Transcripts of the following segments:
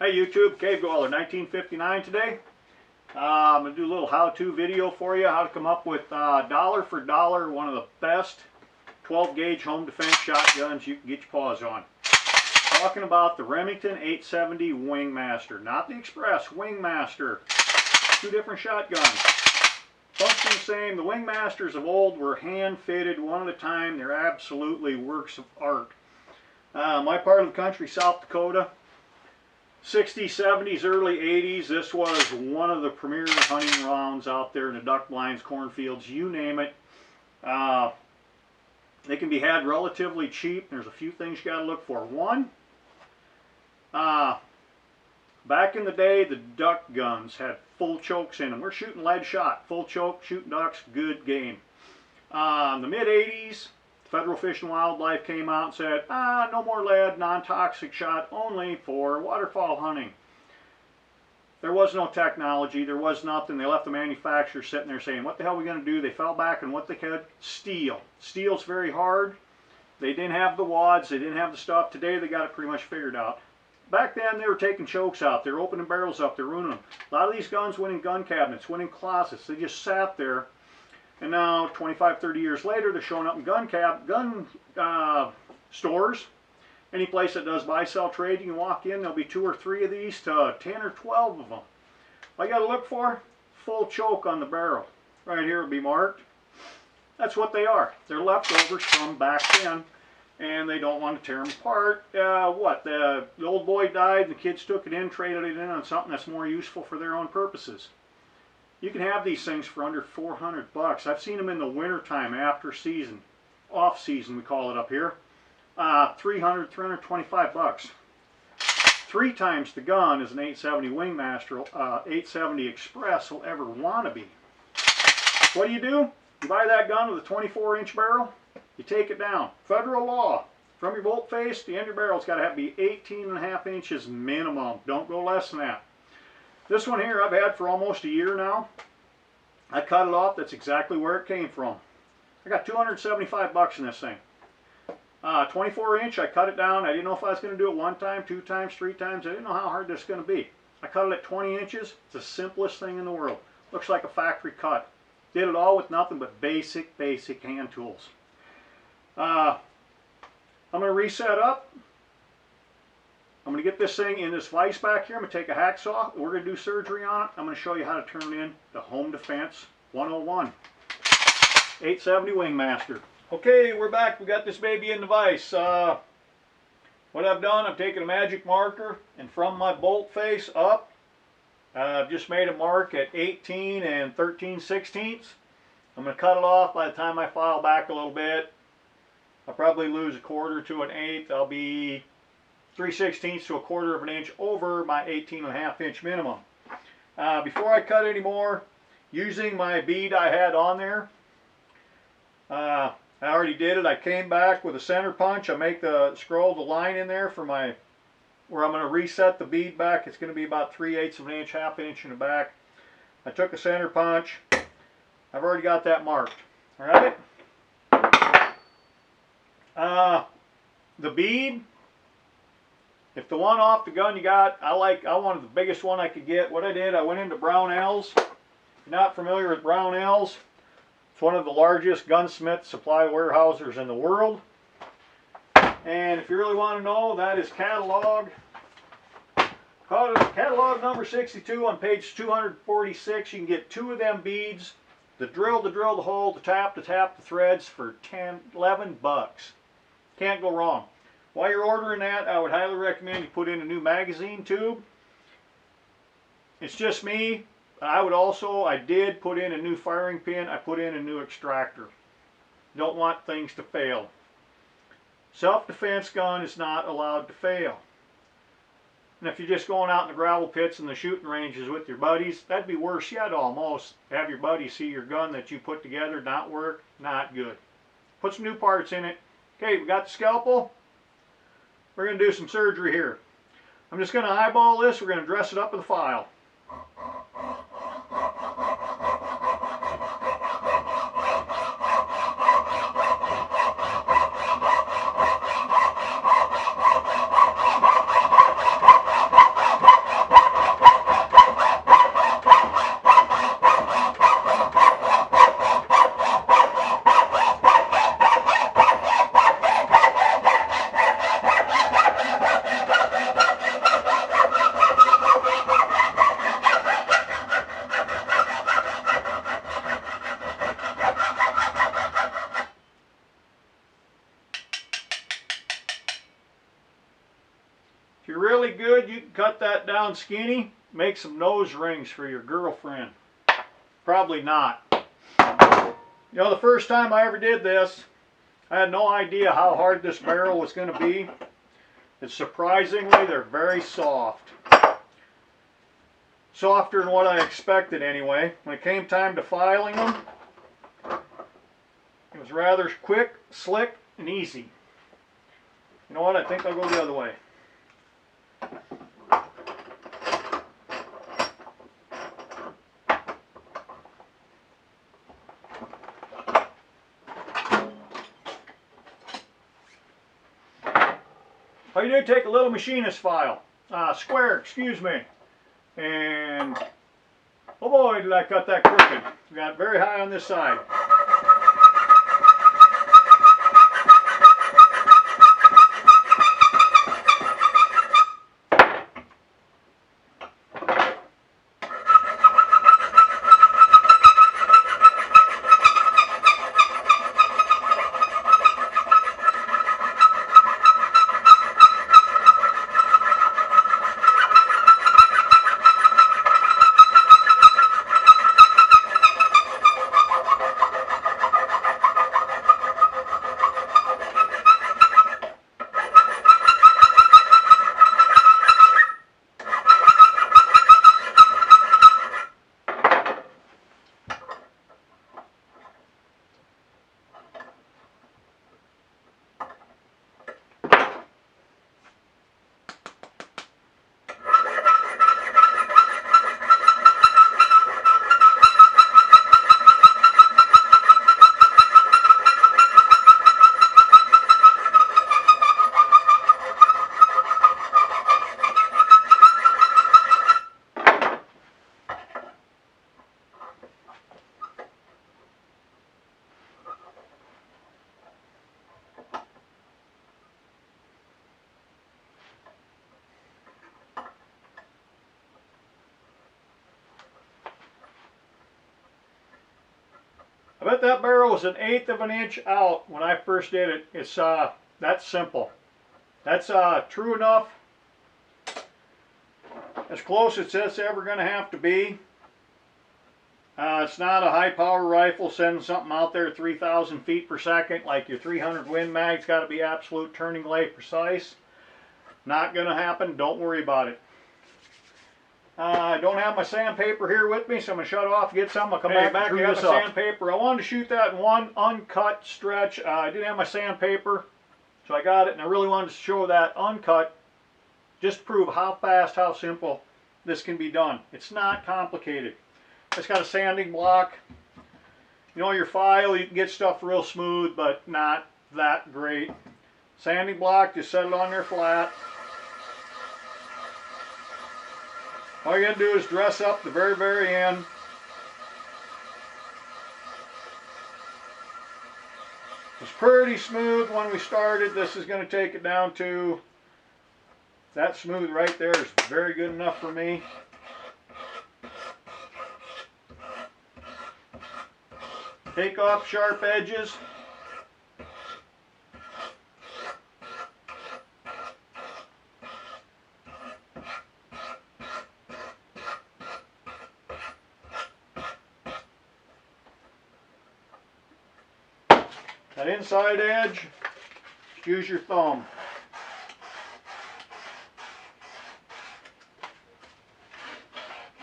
Hey YouTube, Cave Dweller 1959 today. I'm going to do a little how-to video for you, how to come up with dollar for dollar one of the best 12 gauge home defense shotguns you can get your paws on. Talking about the Remington 870 Wingmaster, not the Express, Wingmaster. Two different shotguns. Function the same. The Wingmasters of old were hand-fitted one at a time. They're absolutely works of art. My part of the country, South Dakota, 60s, 70s, early 80s, this was one of the premier hunting rounds out there in the duck blinds, cornfields, you name it. They can be had relatively cheap. There's a few things you got to look for. One, back in the day, the duck guns had full chokes in them. We're shooting lead shot, full choke, shooting ducks, good game. In the mid-80s, Federal Fish and Wildlife came out and said, no more lead, non-toxic shot, only for waterfowl hunting. There was no technology, there was nothing. They left the manufacturer sitting there saying, what the hell are we going to do? They fell back on what they could, steel. Steel's very hard. They didn't have the wads, they didn't have the stuff. Today they got it pretty much figured out. Back then they were taking chokes out, they were opening barrels up, they're ruining them. A lot of these guns went in gun cabinets, went in closets. They just sat there. And now, 25, 30 years later, they're showing up in gun stores. Any place that does buy-sell trade, you can walk in, there'll be 2 or 3 of these to 10 or 12 of them. What you got to look for? Full choke on the barrel. Right here will be marked. That's what they are. They're leftovers from back then, and they don't want to tear them apart. The old boy died, and the kids took it in, traded it in on something that's more useful for their own purposes. You can have these things for under 400 bucks. I've seen them in the winter time, after season, off season we call it up here. 300, 325 bucks. 3 times the gun as an 870 Wingmaster, 870 Express will ever want to be. What do? You buy that gun with a 24-inch barrel, you take it down. Federal law, from your bolt face, the end of your barrel's got to have to be 18.5 inches minimum. Don't go less than that. This one here I've had for almost a year now. I cut it off. That's exactly where it came from. I got 275 bucks in this thing. 24-inch, I cut it down. I didn't know if I was going to do it 1 time, 2 times, 3 times. I didn't know how hard this is going to be. I cut it at 20 inches. It's the simplest thing in the world. Looks like a factory cut. Did it all with nothing but basic hand tools. I'm going to reset up. I'm going to get this thing in this vise back here. I'm going to take a hacksaw. We're going to do surgery on it. I'm going to show you how to turn it in to Home Defense 101. 870 Wingmaster. Okay, we're back. We got this baby in the vise. What I've done, I've taken a magic marker, and from my bolt face up, I've just made a mark at 18 and 13/16. I'm going to cut it off. By the time I file back a little bit, I'll probably lose 1/4 to 1/8. I'll be 3/16 to 1/4 of an inch over my 18.5 inch minimum. Before I cut any more, using my bead I had on there, I already did it. I came back with a center punch. I make the scroll, the line in there for my, where I'm going to reset the bead back. It's going to be about 3/8 of an inch, 1/2 inch in the back. I took a center punch. I've already got that marked. All right. The bead, if the one off the gun you got, I wanted the biggest one I could get. What I did, I went into Brownells. If you're not familiar with Brownells, it's one of the largest gunsmith supply warehouses in the world. And if you really want to know, that is catalog number 62 on page 246. You can get 2 of them beads, the drill to drill the hole, the tap to tap the threads for 10, 11 bucks. Can't go wrong. While you're ordering that, I would highly recommend you put in a new magazine tube. It's just me. I did put in a new firing pin. I put in a new extractor. Don't want things to fail. Self-defense gun is not allowed to fail. And if you're just going out in the gravel pits and the shooting ranges with your buddies, that'd be worse yet almost. Have your buddies see your gun that you put together not work, not good. Put some new parts in it. Okay, we got the scalpel. We're going to do some surgery here. I'm just going to eyeball this. We're going to dress it up with a file. If you're really good, you can cut that down skinny, make some nose rings for your girlfriend. Probably not. You know, the first time I ever did this, I had no idea how hard this barrel was going to be. And surprisingly, they're very soft. Softer than what I expected anyway. When it came time to filing them, it was rather quick, slick, and easy. You know what? I think I'll go the other way. All you do, take a little machinist file, square, excuse me, and oh boy, did I cut that crooked. Got it very high on this side. I bet that barrel was 1/8 of an inch out when I first did it. It's that's simple. That's true enough. As close as it's ever going to have to be. It's not a high power rifle sending something out there 3,000 feet per second like your 300 Win Mag's got to be absolute turning blade precise. Not going to happen. Don't worry about it. I don't have my sandpaper here with me, so I'm going to shut off, get some. I'll come back and get my sandpaper. I wanted to shoot that in one uncut stretch. I didn't have my sandpaper, so I got it, and I really wanted to show that uncut, just to prove how fast, how simple this can be done. It's not complicated. It's got a sanding block. You know, your file, you can get stuff real smooth, but not that great. Sanding block, just set it on there flat. All you're going to do is dress up the very, very end. It's pretty smooth when we started. This is going to take it down to that smooth right there is very good enough for me. Take off sharp edges. That inside edge, just use your thumb.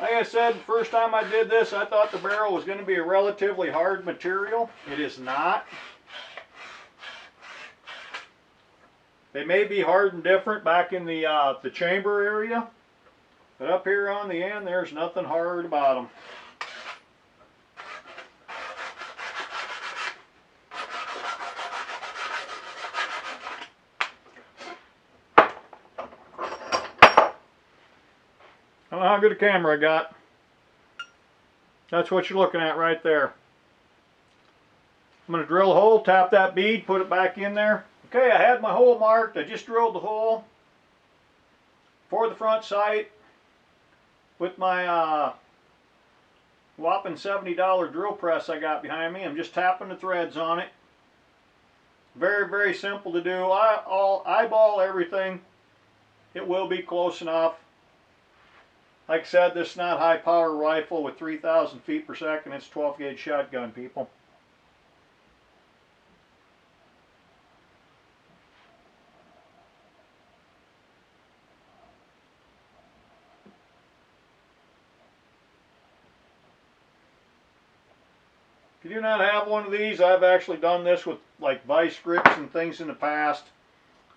Like I said, the first time I did this, I thought the barrel was going to be a relatively hard material. It is not. They may be hard and different back in the chamber area, but up here on the end, there's nothing hard about them. I don't know how good a camera I got. That's what you're looking at right there. I'm going to drill a hole, tap that bead, put it back in there. Okay, I had my hole marked. I just drilled the hole for the front sight with my whopping $70 drill press I got behind me. I'm just tapping the threads on it. Very, very simple to do. I'll eyeball everything. it will be close enough. Like I said, this is not high power rifle with 3,000 feet per second. It's 12 gauge shotgun, people. If you do not have one of these, I've actually done this with like vice grips and things in the past.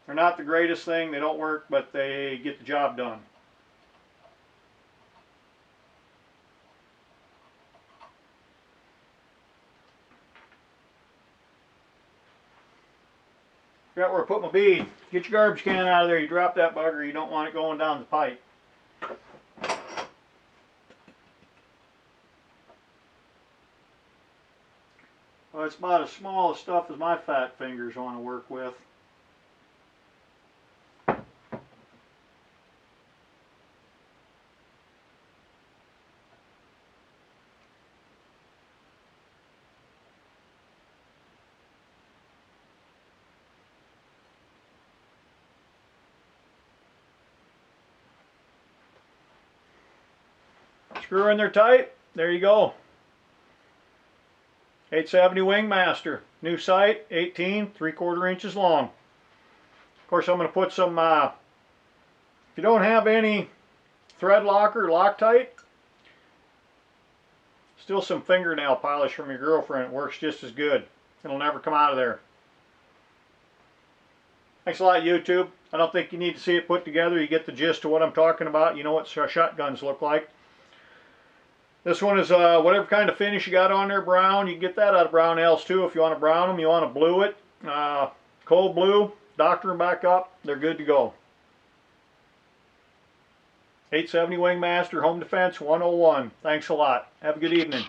They're not the greatest thing, they don't work, but they get the job done. Forgot where I put my bead. Get your garbage can out of there. You drop that bugger, you don't want it going down the pipe. Well, it's about as small as stuff as my fat fingers want to work with. Screw in there tight. There you go. 870 Wingmaster. New sight, 18, 3/4 inches long. Of course, I'm going to put some, if you don't have any thread locker, Loctite, still some fingernail polish from your girlfriend. It works just as good. It'll never come out of there. Thanks a lot, YouTube. I don't think you need to see it put together. You get the gist of what I'm talking about. You know what shotguns look like. This one is whatever kind of finish you got on there, brown. You can get that out of Brownells too if you want to brown them. You want to blue it, cold blue, doctor them back up. They're good to go. 870 Wingmaster, Home Defense 101. Thanks a lot. Have a good evening.